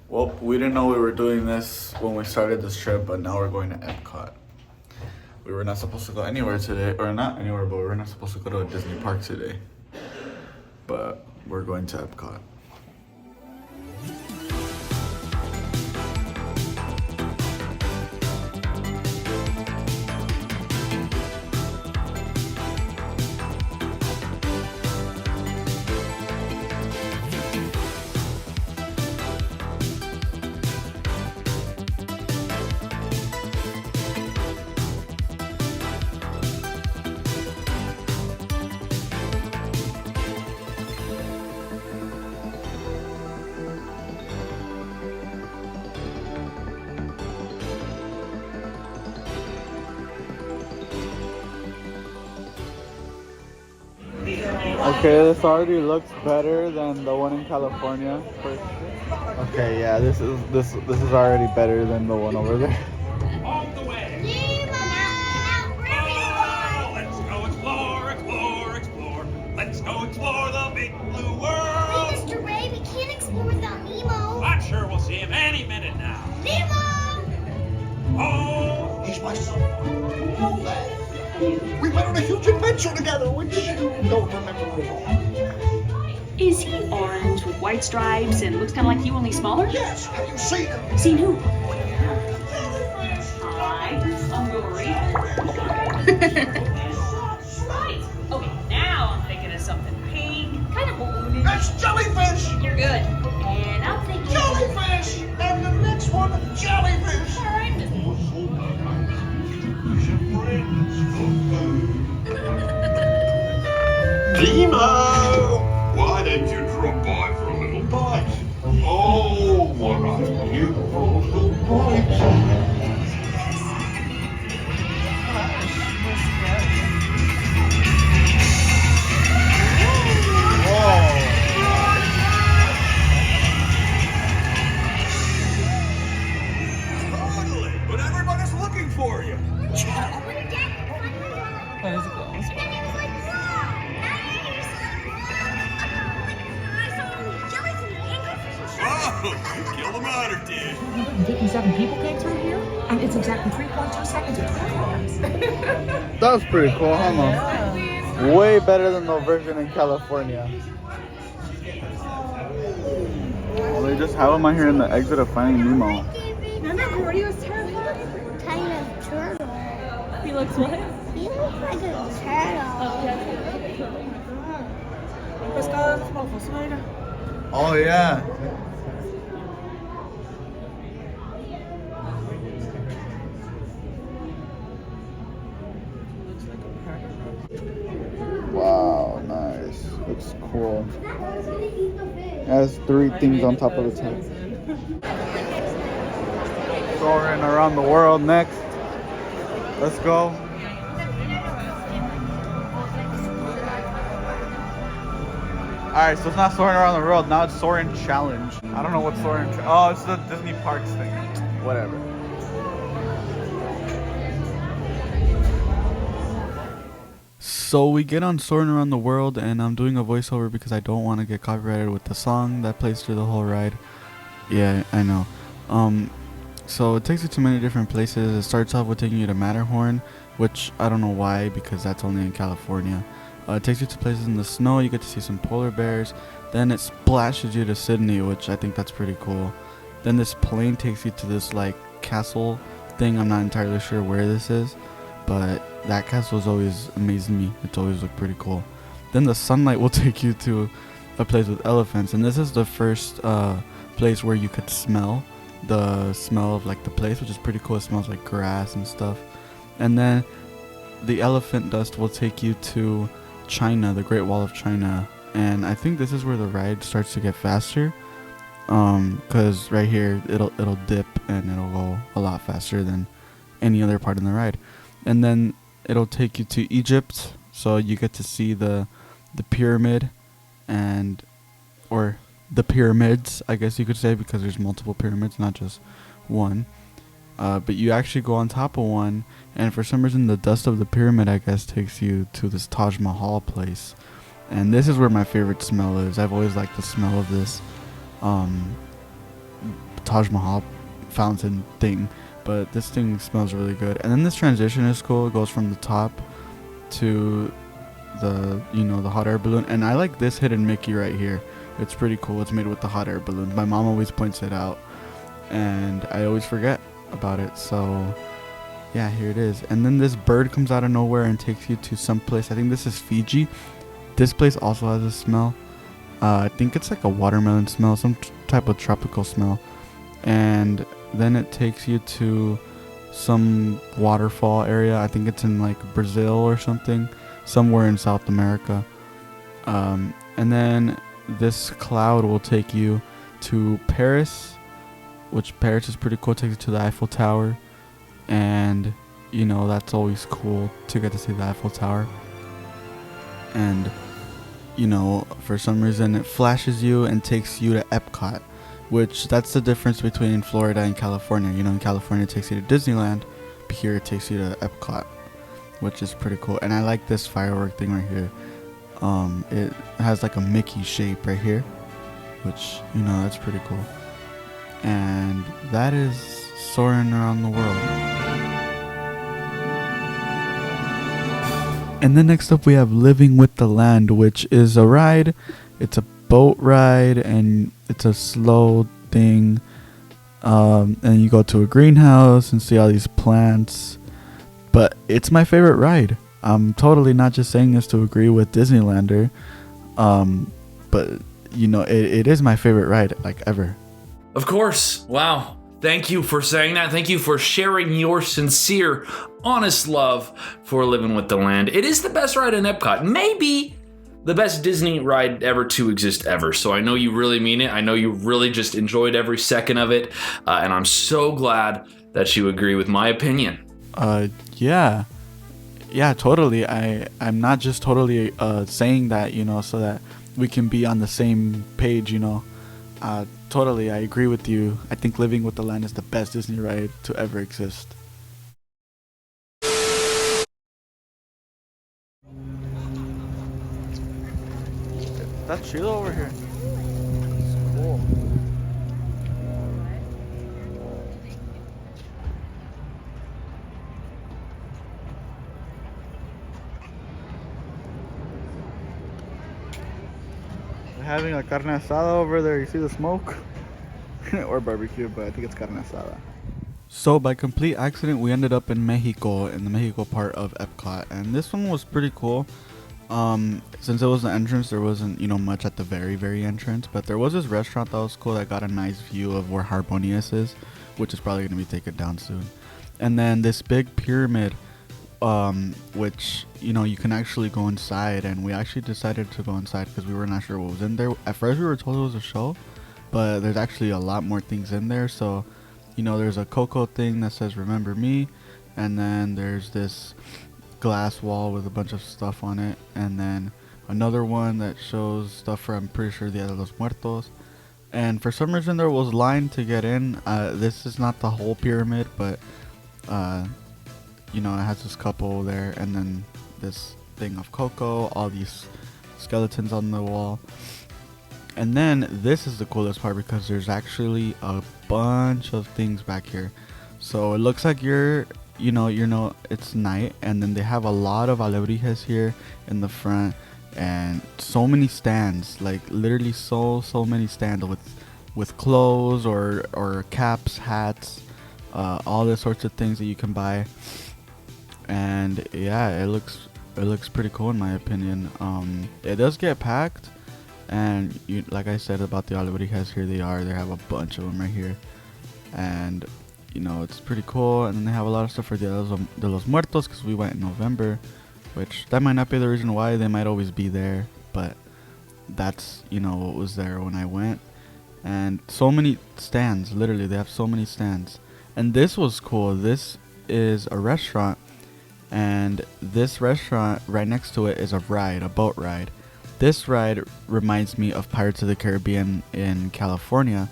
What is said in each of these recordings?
Well, we didn't know we were doing this when we started this trip, but now we're going to Epcot. We were not supposed to go anywhere today, or not anywhere, but we were not supposed to go to a Disney park today. But we're going to Epcot. Okay, this already looks better than the one in California. Okay, yeah, this is already better than the one over there. All the way. Oh, let's go explore, explore, explore. Let's go explore the big blue world. Hey, Mr. Ray, we can't explore without Nemo. I'm sure we'll see him any minute now. Nemo! Oh, He's my son. You know that. We went on a huge adventure together, which you don't remember at all. Is he orange with white stripes and looks kind of like you, only smaller? Yes, have you seen him? Seen who? Hi, I'm Dory. Right. Okay, now I'm thinking of something pink, kind of ballooning. That's jellyfish! You're good. And I'm thinking... Jellyfish! And the next one, jellyfish! All right, Miss... Demo! Why don't you drop by for a little bite? Oh, what a beautiful little bite! totally. But everybody's looking for you. Oh, kill the monitor, dude. 157 people came through here, and it's exactly 3.2 seconds of time. That was pretty cool, huh, Mom? Way better than the version in California. Well, they just have them out here in the exit of Finding Nemo. Remember, Gordy was terrified. Kind of turtle. He looks what? He looks like a turtle. Oh, yeah. Wow, nice. Looks cool. It has 3 things on top of its head. Soaring around the world next. Let's go. Alright, so it's not soaring around the world, now it's soaring challenge. I don't know what soaring oh, it's the Disney Parks thing. Whatever. So we get on Soaring Around the World, and I'm doing a voiceover because I don't want to get copyrighted with the song that plays through the whole ride. Yeah, I know. So it takes you to many different places. It starts off with taking you to Matterhorn, which I don't know why, because that's only in California. It takes you to places in the snow. You get to see some polar bears. Then it splashes you to Sydney, which I think that's pretty cool. Then this plane takes you to this like castle thing. I'm not entirely sure where this is, but that castle has always amazed me. It's always looked pretty cool. Then the sunlight will take you to a place with elephants, and this is the first place where you could smell the smell of like the place, which is pretty cool. It smells like grass and stuff. And then the elephant dust will take you to China, the Great Wall of China, and I think this is where the ride starts to get faster, because right here it'll dip and it'll go a lot faster than any other part in the ride. And then it'll take you to Egypt, so you get to see the pyramid, and or the pyramids, I guess you could say, because there's multiple pyramids, not just one. But you actually go on top of one, and for some reason the dust of the pyramid, I guess, takes you to this Taj Mahal place. And this is where my favorite smell is. I've always liked the smell of this. Taj Mahal fountain thing, but this thing smells really good. And then this transition is cool. It goes from the top to the the hot air balloon, and I like this hidden Mickey right here. It's pretty cool. It's made with the hot air balloon. My mom always points it out, and I always forget about it. So yeah, here it is. And then this bird comes out of nowhere and takes you to some place. I think this is Fiji. This place also has a smell. I think it's like a watermelon smell, some type of tropical smell. And then it takes you to some waterfall area. I think it's in like Brazil or something, somewhere in South America. And then this cloud will take you to Paris, which Paris is pretty cool. It takes you to the Eiffel Tower, and that's always cool to get to see the Eiffel Tower. And for some reason it flashes you and takes you to Epcot, which that's the difference between Florida and California. In California it takes you to Disneyland, but here it takes you to Epcot, which is pretty cool. And I like this firework thing right here. It has like a Mickey shape right here, which that's pretty cool. And that is soaring around the world. And then next up we have Living with the Land, which is a ride. It's a boat ride, and it's a slow thing. And you go to a greenhouse and see all these plants. But it's my favorite ride. I'm totally not just saying this to agree with Disneylander. But it is my favorite ride like ever. Of course. Wow. Thank you for saying that. Thank you for sharing your sincere, honest love for Living with the Land. It is the best ride in Epcot. Maybe the best Disney ride ever to exist ever. So I know you really mean it. I know you really just enjoyed every second of it. And I'm so glad that you agree with my opinion. Yeah, totally. I'm not just totally saying that, so that we can be on the same page, Totally, I agree with you. I think Living with the Land is the best Disney ride to ever exist. That's Sheila over here. Cool. Having a carne asada over there. You see the smoke? Or barbecue, but I think it's carne asada. So by complete accident we ended up in Mexico, in the Mexico part of Epcot, and this one was pretty cool. Since it was the entrance, there wasn't much at the very entrance, but there was this restaurant that was cool that got a nice view of where Harmonious is, which is probably going to be taken down soon. And then this big pyramid, which you can actually go inside, and we actually decided to go inside because we were not sure what was in there. At first we were told it was a show, but there's actually a lot more things in there. So there's a Coco thing that says remember me, and then there's this glass wall with a bunch of stuff on it, and then another one that shows stuff for, I'm pretty sure, Dia de los Muertos. And for some reason there was line to get in. This is not the whole pyramid, but it has this couple there, and then this thing of Coco, all these skeletons on the wall. And then this is the coolest part, because there's actually a bunch of things back here. So it looks like it's night, and then they have a lot of alebrijes here in the front, and so many stands, like literally so many stands with clothes or caps, hats, all the sorts of things that you can buy. And yeah, it looks pretty cool in my opinion. It does get packed, and like I said about the alebrijes, here they have a bunch of them right here, and it's pretty cool. And then they have a lot of stuff for Dia de los Muertos, because we went in November, which that might not be the reason why. They might always be there, but that's what was there when I went. And so many stands, literally they have so many stands. And this was cool. This is a restaurant, and this restaurant right next to it is a boat ride. This ride reminds me of Pirates of the Caribbean in California,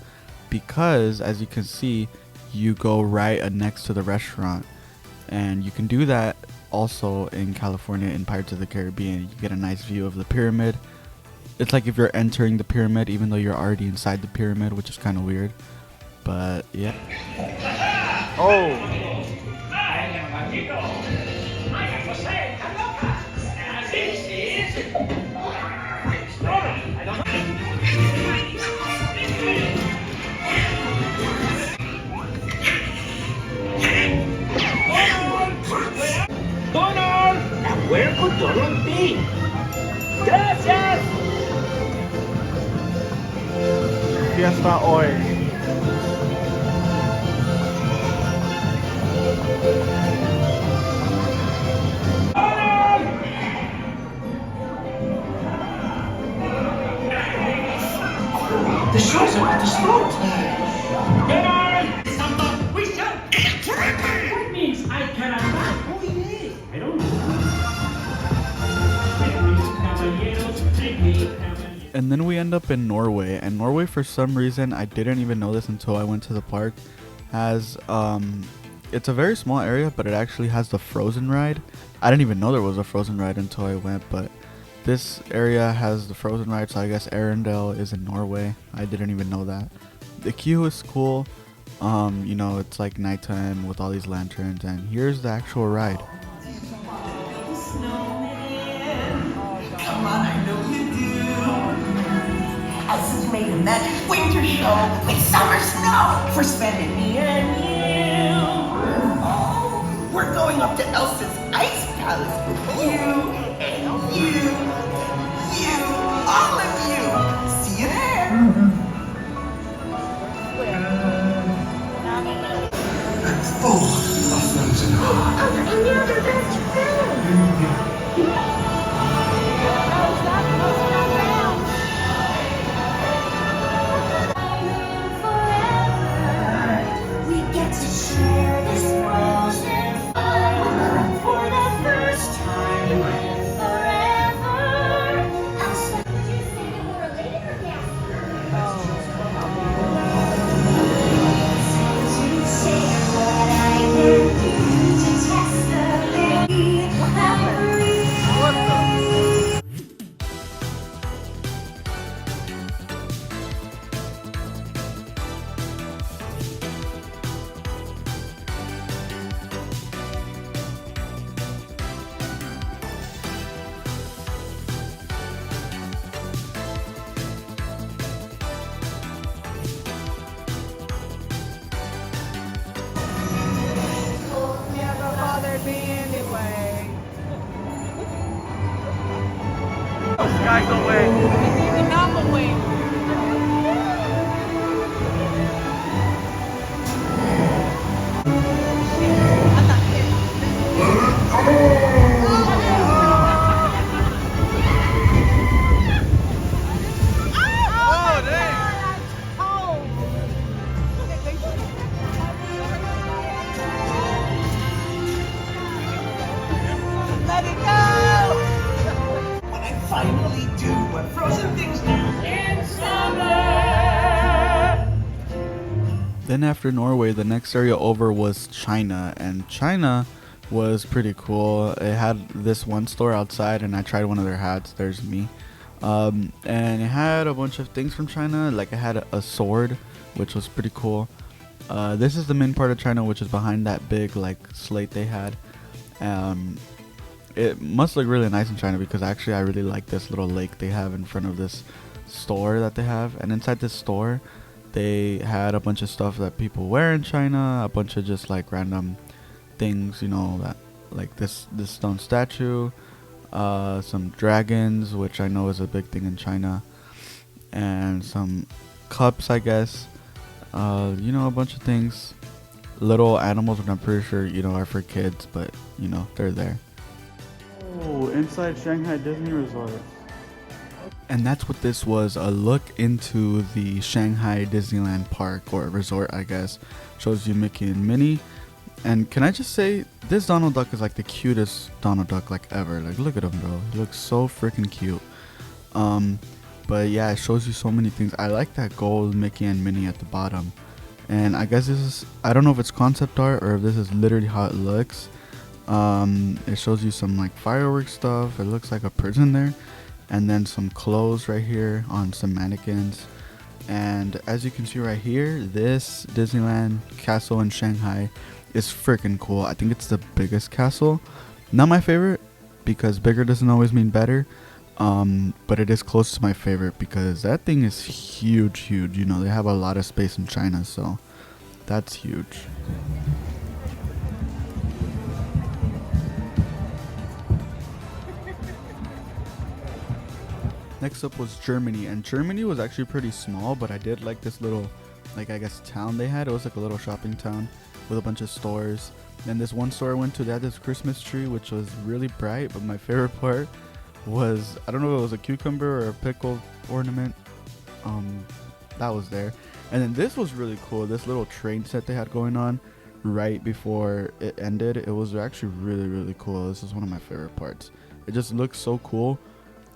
because as you can see, you go right next to the restaurant, and you can do that also in California in Pirates of the Caribbean. You get a nice view of the pyramid. It's like if you're entering the pyramid even though you're already inside the pyramid, which is kind of weird. But yeah. Oh. Donald! And where could Donald be? Gracias! Fiesta hoy. The show's about to start. We shall get ready! That means I cannot buy. Oh, yeah. I don't know. And then we end up in Norway, and Norway, for some reason, I didn't even know this until I went to the park, has it's a very small area, but it actually has the Frozen ride. I didn't even know there was a Frozen ride until I went, but this area has the Frozen ride, so I guess Arendelle is in Norway. I didn't even know that. The queue is cool. You know, it's like nighttime with all these lanterns, and here's the actual ride. Come on, I know you do. Elsa's made a magic winter show with summer snow for spending me and you. Oh, we're going up to Elsa's ice palace with you and you, all of you. See you there. Full of frozen heart. Oh, and you're the best friend. We get to share this frozen fun for the first time in forever. Elsa, would you say you were later, yes? To say what I can do to test the memory. Sky's away. When I finally do what frozen things do in summer. Then after Norway, the next area over was China, and China was pretty cool. It had this one store outside, and I tried one of their hats. There's me. And it had a bunch of things from China, like it had a sword, which was pretty cool. This is the main part of China, which is behind that big like slate they had. It must look really nice in China because actually I really like this little lake they have in front of this store that they have. And inside this store, they had a bunch of stuff that people wear in China, a bunch of just like random things, you know, that like this stone statue, some dragons, which I know is a big thing in China, and some cups, I guess. You know, a bunch of things, little animals, which I'm pretty sure, you know, are for kids, but you know, they're there. Oh, inside Shanghai Disney Resort. And that's what this was, a look into the Shanghai Disneyland park, or resort, I guess. Shows you Mickey and Minnie. And can I just say, this Donald Duck is like the cutest Donald Duck like ever. Like, look at him, bro. He looks so freaking cute. But yeah, it shows you so many things. I like that gold Mickey and Minnie at the bottom. And I guess this is, I don't know if it's concept art or if this is literally how it looks. It shows you some like fireworks stuff. It looks like a prison there. And then some clothes right here on some mannequins. And as you can see right here, this Disneyland castle in Shanghai is freaking cool. I think it's the biggest castle. Not my favorite, because bigger doesn't always mean better. But it is close to my favorite because that thing is huge. You know, they have a lot of space in China, so that's huge. Next up was Germany, and Germany was actually pretty small, but I did like this little, like, I guess town they had. It was like a little shopping town with a bunch of stores. And this one store I went to, they had this Christmas tree, which was really bright, but my favorite part was, I don't know if it was a cucumber or a pickle ornament, that was there. And then this was really cool, this little train set they had going on right before it ended. It was actually really cool. This is one of my favorite parts. It just looks so cool.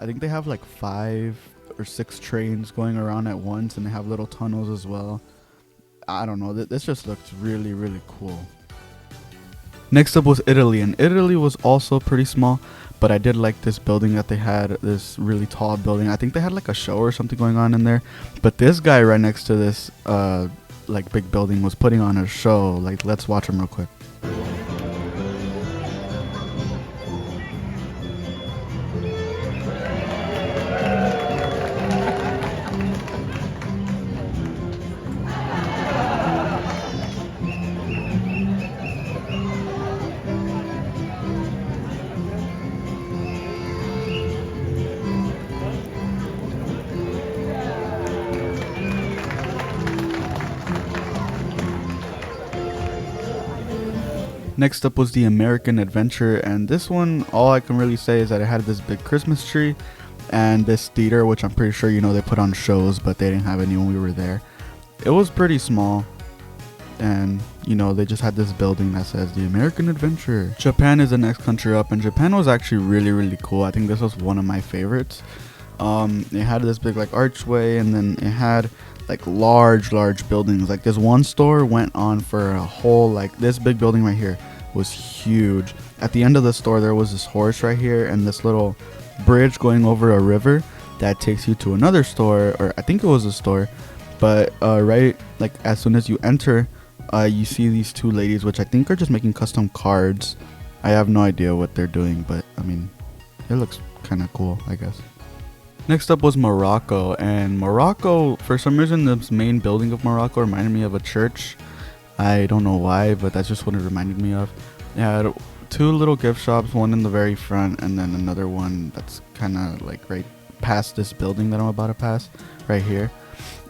I think they have like 5 or 6 trains going around at once, and they have little tunnels as well. I don't know, this just looks really cool. Next up was Italy, and Italy was also pretty small, but I did like this building that they had, this really tall building. I think they had like a show or something going on in there, but this guy right next to this like big building was putting on a show. Like, let's watch him real quick. Next up was the American Adventure, and this one, all I can really say is that it had this big Christmas tree and this theater, which I'm pretty sure, you know, they put on shows, but they didn't have any when we were there. It was pretty small, and, you know, they just had this building that says the American Adventure. Japan is the next country up, and Japan was actually really cool. I think this was one of my favorites. It had this big like archway, and then it had like large buildings. Like this one store went on for a whole, like this big building right here was huge. At the end of the store there was this horse right here and this little bridge going over a river that takes you to another store, or I think it was a store, but right like as soon as you enter, you see these 2 ladies, which I think are just making custom cards. I have no idea what they're doing, but I mean, it looks kind of cool, I guess. Next up was Morocco, and Morocco, for some reason, this main building of Morocco reminded me of a church. I don't know why, but that's just what it reminded me of. It had 2 little gift shops, one in the very front, and then another one that's kind of like right past this building that I'm about to pass, right here.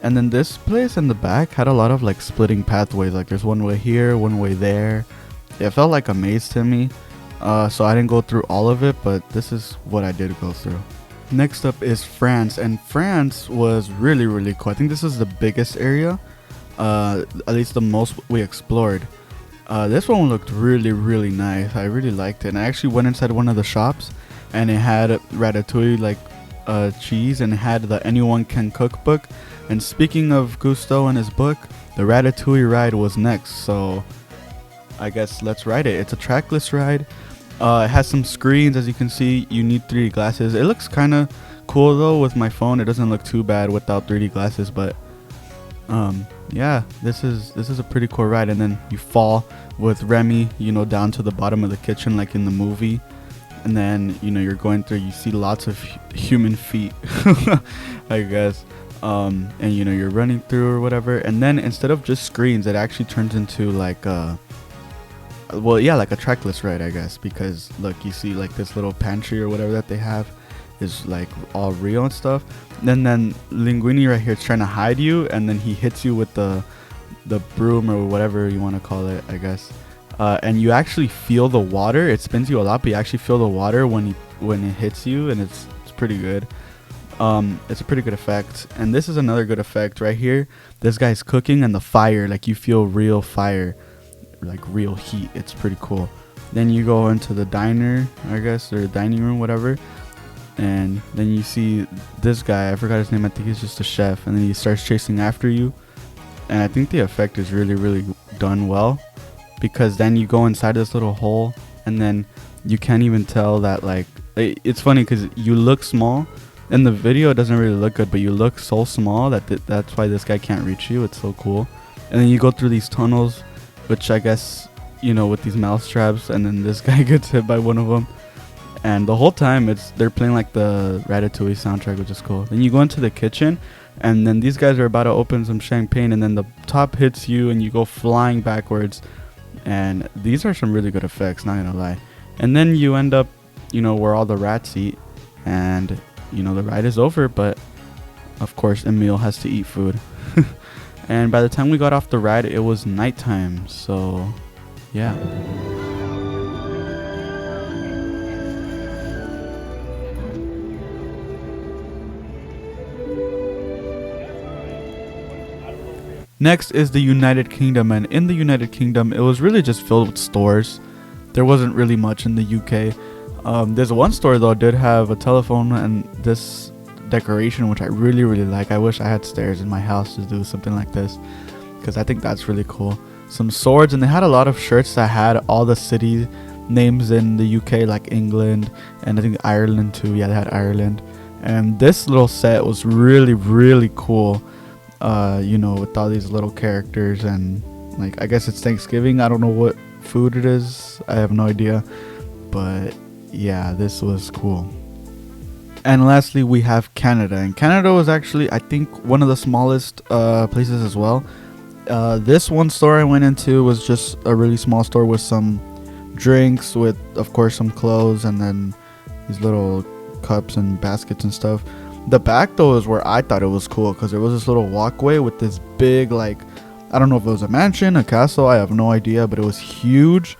And then this place in the back had a lot of like splitting pathways, like there's one way here, one way there. It felt like a maze to me, so I didn't go through all of it, but this is what I did go through. Next up is France, and France was really cool. I think this is the biggest area, at least the most we explored. This one looked really nice. I really liked it, and I actually went inside one of the shops, and it had ratatouille like cheese, and it had the Anyone Can Cook book. And speaking of Gusteau and his book, the ratatouille ride was next, so I guess let's ride it. It's a trackless ride. It has some screens, as you can see. You need 3D glasses. It looks kind of cool though with my phone. It doesn't look too bad without 3D glasses, but yeah, this is a pretty cool ride. And then you fall with Remy, you know, down to the bottom of the kitchen like in the movie. And then, you know, you're going through, you see lots of human feet, I guess. And you know, you're running through or whatever. And then instead of just screens, it actually turns into like well, yeah, like a trackless ride, I guess, because look, you see like this little pantry or whatever that they have is like all real and stuff. And then Linguini right here is trying to hide you, and then he hits you with the broom or whatever you want to call it, I guess. And you actually feel the water. It spins you a lot, but you actually feel the water when it hits you, and it's pretty good. It's a pretty good effect. And this is another good effect right here. This guy's cooking, and the fire, like you feel real fire, like real heat. It's pretty cool. Then you go into the diner, I guess, or dining room, whatever, and then you see this guy, I forgot his name, I think he's just a chef, and then he starts chasing after you. And I think the effect is really done well, because then you go inside this little hole, and then you can't even tell that, like, it's funny because you look small, In the video, it doesn't really look good, but you look so small that that's why this guy can't reach you. It's so cool. And then you go through these tunnels, which I guess, you know, with these mouse traps, and then this guy gets hit by one of them. And the whole time they're playing like the Ratatouille soundtrack, which is cool. Then you go into the kitchen, and then these guys are about to open some champagne, and then the top hits you and you go flying backwards. And these are some really good effects, not gonna lie. And then you end up, you know, where all the rats eat, and you know the ride is over, but of course Emil has to eat food. And by the time we got off the ride, it was nighttime, so yeah. Next is the United Kingdom, and in the United Kingdom, it was really just filled with stores. There wasn't really much in the UK. There's one store though did have a telephone and this decoration, which I really like. I wish I had stairs in my house to do something like this, because I think that's really cool. Some swords, and they had a lot of shirts that had all the city names in the UK, like England, and I think Ireland too. Yeah, they had Ireland. And this little set was really cool. You know, with all these little characters, and like I guess it's Thanksgiving. I don't know what food it is. I have no idea. But yeah, this was cool. And lastly, we have Canada. And Canada was actually, I think, one of the smallest places as well. This one store I went into was just a really small store with some drinks, with of course some clothes, and then these little cups and baskets and stuff. The back though is where I thought it was cool, because there was this little walkway with this big, like, I don't know if it was a mansion, a castle, I have no idea, but it was huge.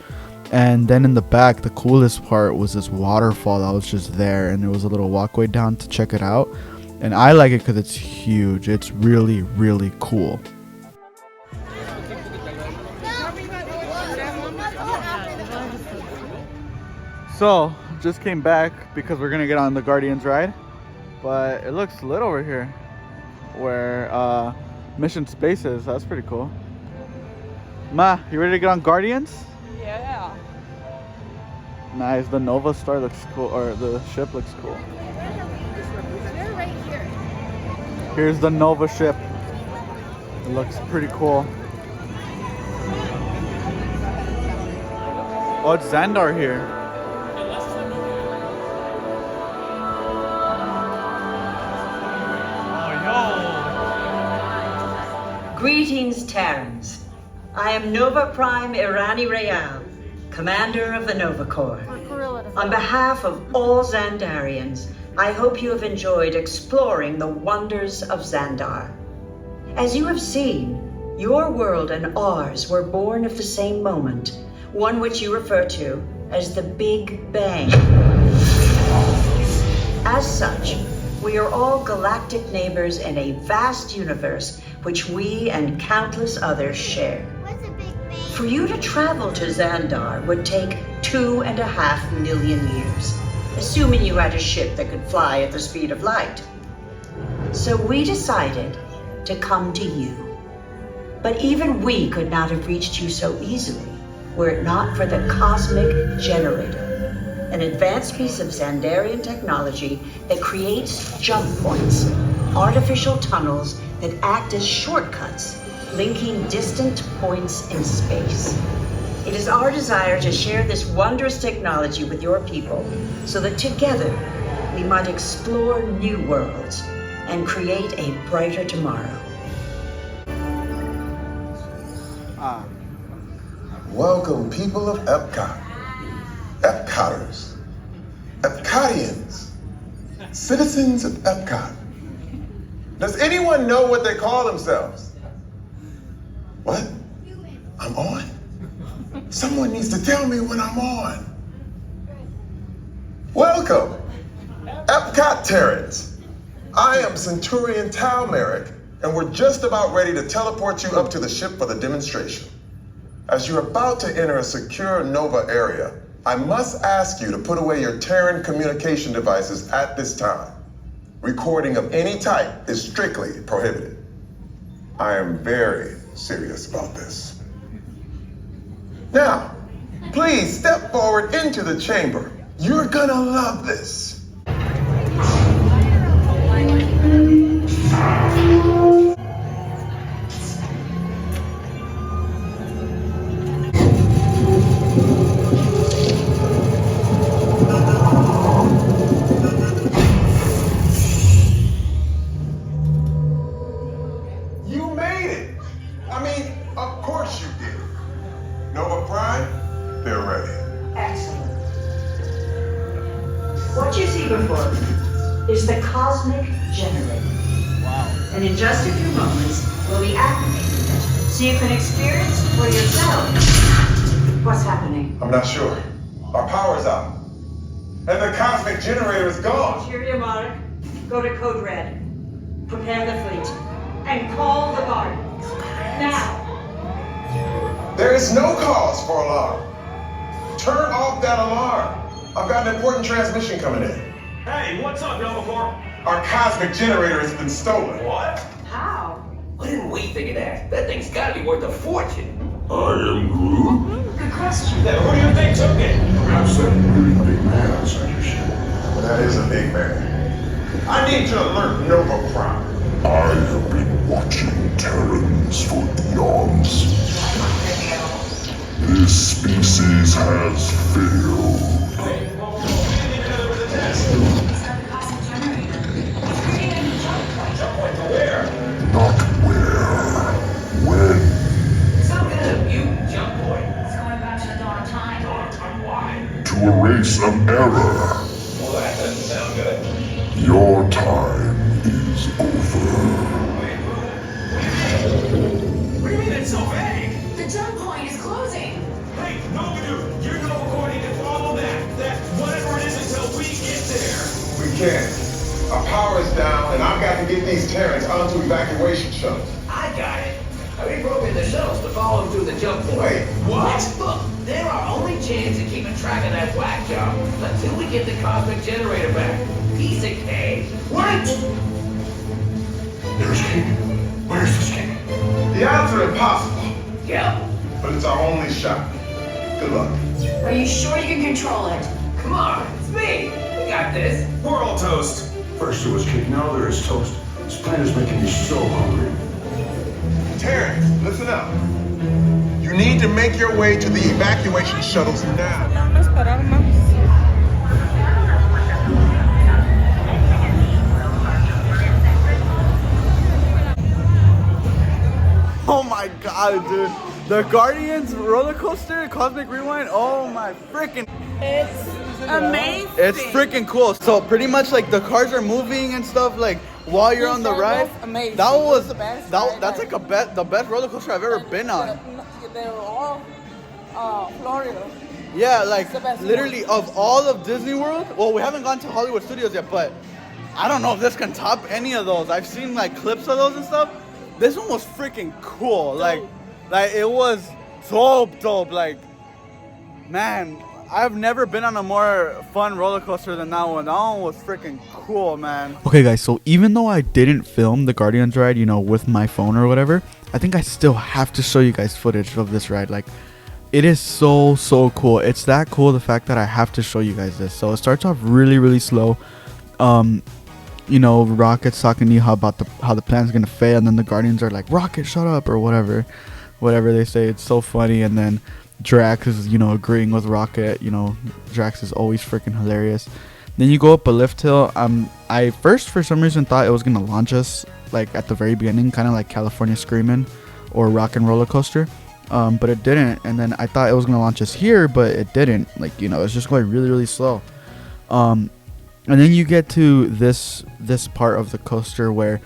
And then in the back, the coolest part was this waterfall that was just there, and there was a little walkway down to check it out. And I like it because it's huge. It's really cool. So just came back because we're gonna get on the Guardians ride, but it looks lit over here where Mission Space is. That's pretty cool. Ma, you ready to get on Guardians? Yeah. Nice. The Nova Star looks cool, or the ship looks cool. They're right here. Here's the Nova ship. It looks pretty cool. Oh, it's Xandar here. Greetings, Terrans. I am Nova Prime Irani Real, commander of the Nova Corps. On behalf of all Xandarians, I hope you have enjoyed exploring the wonders of Xandar. As you have seen, your world and ours were born of the same moment, one which you refer to as the Big Bang. As such, we are all galactic neighbors in a vast universe which we and countless others share. For you to travel to Xandar would take 2.5 million years, assuming you had a ship that could fly at the speed of light. So we decided to come to you. But even we could not have reached you so easily were it not for the Cosmic Generator, an advanced piece of Xandarian technology that creates jump points, artificial tunnels that act as shortcuts, linking distant points in space. It is our desire to share this wondrous technology with your people so that together we might explore new worlds and create a brighter tomorrow. Welcome, people of Epcot, Epcoters, Epcotians, citizens of Epcot. Does anyone know what they call themselves? What? I'm on? Someone needs to tell me when I'm on. Welcome, Epcot Terrans. I am Centurion Tal Merrick, and we're just about ready to teleport you up to the ship for the demonstration. As you're about to enter a secure Nova area, I must ask you to put away your Terran communication devices at this time. Recording of any type is strictly prohibited. I am very serious about this. Now, please step forward into the chamber. You're gonna love this. You made it! I mean, of course you did. Nova Prime, they're ready. Excellent. What you see before you is the cosmic generator. Wow. And in just a few moments, we'll be activating it so you can experience for yourself what's happening. I'm not sure. Our power's out. And the cosmic generator is gone. Cheerio, Monarch. Go to Code Red. Prepare the fleet. And call the guard. Now. There is no cause for alarm. Turn off that alarm. I've got an important transmission coming in. Hey, what's up, Nova Corps? Our cosmic generator has been stolen. What? How? Why didn't we think of that? That thing's gotta be worth a fortune. I am Groot. Good question. Then who do you think took it? Perhaps that really big man outside your ship. That is a big man. I need to alert Nova Prime. I have been watching Terrans for eons. This species has failed. Wait, well, we need another with a test. Jump point to where? Not where. When. Some kind of mutant jump point. It's going back to the dawn of time. Dawn of time, why? To erase an error. Well, that doesn't sound good. Your time is over. Wait, what do you mean it's so vague? The jump point is closing. Hey, Nova Dude, you're Nova Corps need to follow that whatever it is until we get there. We can't. Our power is down, and I've got to get these Terrans onto evacuation shuttles. I got it. I reprogrammed the shuttles to follow them through the jump point. Wait, what? Look, they're our only chance of keeping track of that whack job until we get the cosmic generator back. Piece of cake. What? There's King. Where's this King? The odds are impossible, Yep. but it's our only shot. Good luck. Are you sure you can control it? Come on, it's me. We got this. We're all toast. First there was cake, now there is toast. This plan is making me so hungry. Terrans, listen up. You need to make your way to the evacuation shuttles now. Oh my god, dude. The Guardians roller coaster, Cosmic Rewind. Oh my freaking. It's amazing. It's freaking cool. So pretty much like the cars are moving and stuff like while you're on the ride. Amazing. That was the best. that's like the best roller coaster I've ever been on. They're all Florida. Yeah, like the best literally of all of Disney World. Well, we haven't gone to Hollywood Studios yet, but I don't know if this can top any of those. I've seen like clips of those and stuff. This one was freaking cool. Like it was so dope. Like, man, I've never been on a more fun roller coaster than that one. That one was freaking cool, man. Okay, guys, so even though I didn't film the Guardians ride, you know, with my phone or whatever, I think I still have to show you guys footage of this ride. Like, it is so cool. It's that cool, the fact that I have to show you guys this. So it starts off really slow. You know, Rocket's talking to you how the plan's gonna fail, and then the Guardians are like, Rocket, shut up, or whatever they say. It's so funny. And then Drax is, you know, agreeing with Rocket. You know, Drax is always freaking hilarious. Then you go up a lift hill. I first for some reason thought it was gonna launch us like at the very beginning, kind of like California Screamin' or Rock and Roller Coaster, but it didn't. And then I thought it was gonna launch us here, but it didn't. Like, you know, it's just going really slow. And then you get to this part of the coaster where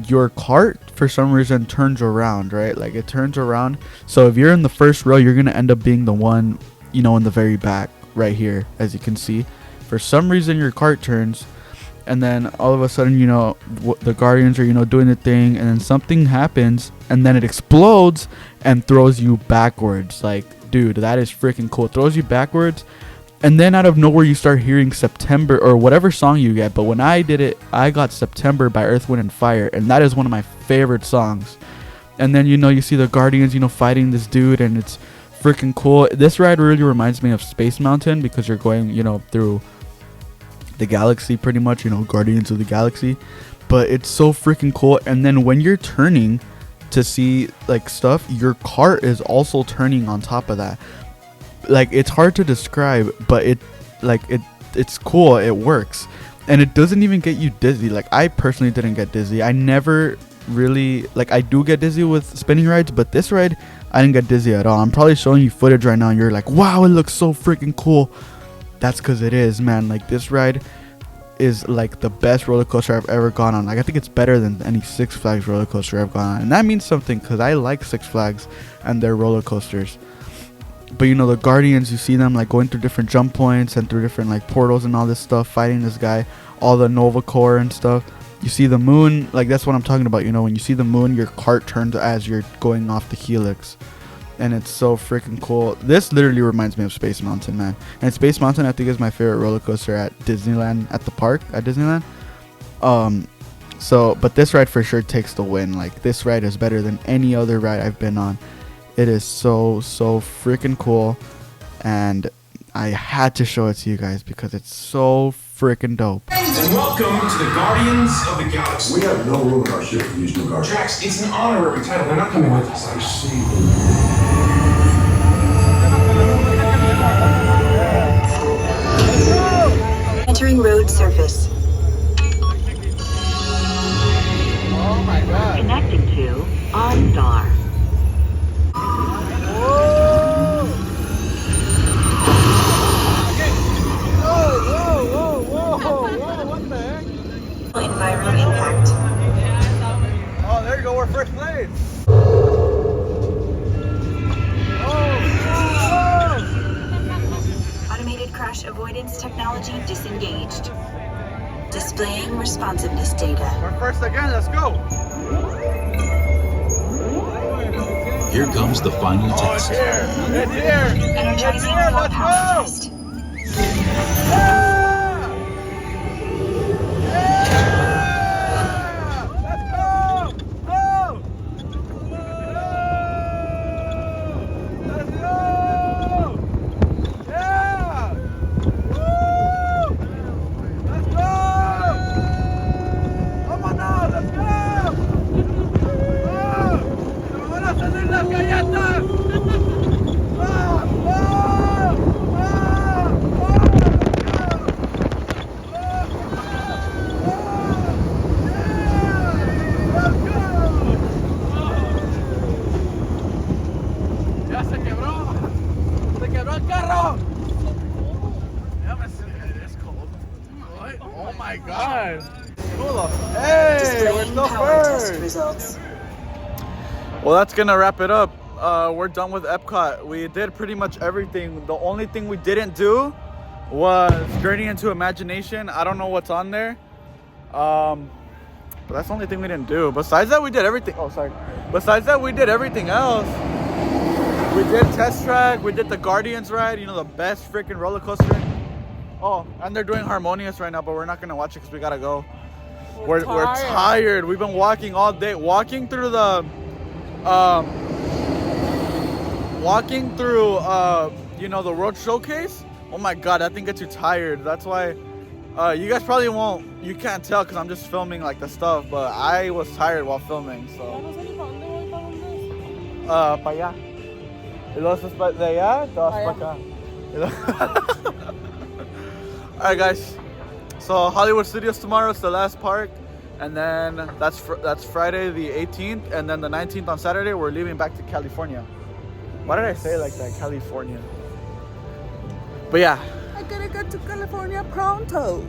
your cart for some reason turns around, right? Like it turns around. So if you're in the first row, you're gonna end up being the one, you know, in the very back right here, as you can see. For some reason your cart turns, and then all of a sudden, you know, the Guardians are, you know, doing the thing, and then something happens, and then it explodes and throws you backwards. Like, dude, that is freaking cool. It throws you backwards. And then out of nowhere, you start hearing September or whatever song you get. But when I did it, I got September by Earth, Wind, and Fire. And that is one of my favorite songs. And then, you know, you see the Guardians, you know, fighting this dude. And it's freaking cool. This ride really reminds me of Space Mountain because you're going, you know, through the galaxy pretty much. You know, Guardians of the Galaxy. but it's so freaking cool. And then when you're turning to see like stuff, your cart is also turning on top of that. Like, it's hard to describe, but it's cool. It works, and it doesn't even get you dizzy. Like, I personally didn't get dizzy. I never really, like, I do get dizzy with spinning rides, but this ride I didn't get dizzy at all. I'm probably showing you footage right now and you're like, wow, it looks so freaking cool. That's because it is, man. Like, this ride is like the best roller coaster I've ever gone on. Like, I think it's better than any Six Flags roller coaster I've gone on, and that means something because I like Six Flags and their roller coasters. But you know, the Guardians, you see them like going through different jump points and through different like portals and all this stuff, fighting this guy, all the Nova Core and stuff. You see the moon, like, that's what I'm talking about. You know, when you see the moon, your cart turns as you're going off the helix, and it's so freaking cool. This literally reminds me of Space Mountain, man. And Space Mountain, I think, is my favorite roller coaster at Disneyland, at the park at Disneyland. So, but this ride for sure takes the win. Like, this ride is better than any other ride I've been on. It is so freaking cool, and I had to show it to you guys because it's so freaking dope. And welcome to the Guardians of the Galaxy. We have no room in our ship for these new guards. Drax, it's an honorary title. They're not coming with us. I see. Entering road surface. Oh my god. Connecting to OnStar. Environment impact. Oh, there you go. We're first place. Automated crash avoidance technology disengaged. Displaying responsiveness data. We're first again. Let's go. Here comes the final test. It's here. Energizing Let's power go. test. Oh my god. Cool. Hey, we're still first. Results. Well, that's gonna wrap it up. We're done with Epcot. We did pretty much everything. The only thing we didn't do was Journey into Imagination. I don't know what's on there. But that's the only thing we didn't do. Besides that, we did everything. Oh, sorry. Besides that, we did everything else. We did Test Track. We did the Guardians ride. You know, the best freaking roller coaster. Oh, and they're doing Harmonious right now, but we're not gonna watch it because we gotta go. We're tired. We've been walking all day. Walking through the, you know, the World Showcase. Oh my God, that thing gets you tired. That's why, you guys probably won't. You can't tell because I'm just filming like the stuff, but I was tired while filming. So. Para allá. Y luego de allá, te vas para acá. Alright guys, so Hollywood Studios tomorrow is the last park, and then that's Friday the 18th, and then the 19th on Saturday we're leaving back to California. Why did I say it like that, California? But yeah, I gotta go to California pronto.